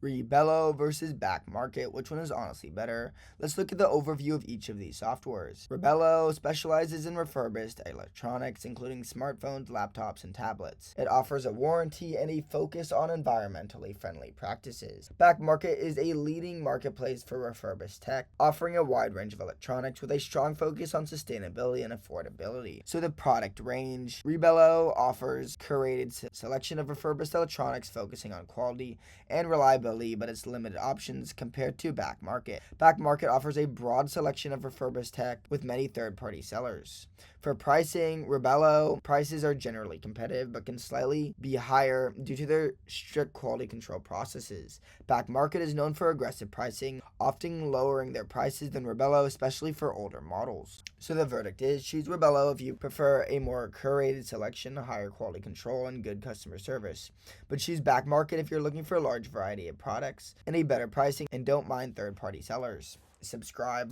Reebelo versus Back Market. Which one is honestly better? Let's look at the overview of each of these softwares. Reebelo specializes in refurbished electronics, including smartphones, laptops, and tablets. It offers a warranty and a focus on environmentally friendly practices. Back Market is a leading marketplace for refurbished tech, offering a wide range of electronics with a strong focus on sustainability and affordability. So the product range: Reebelo offers curated selection of refurbished electronics focusing on quality and reliability, but its limited options compared to Back Market. Back Market offers a broad selection of refurbished tech with many third-party sellers. For pricing, Reebelo prices are generally competitive but can slightly be higher due to their strict quality control processes. Back Market is known for aggressive pricing, often lowering their prices than Reebelo, especially for older models. So the verdict is, choose Reebelo if you prefer a more curated selection, higher quality control, and good customer service. But choose Back Market if you're looking for a large variety of products and a better pricing and don't mind third-party sellers. Subscribe.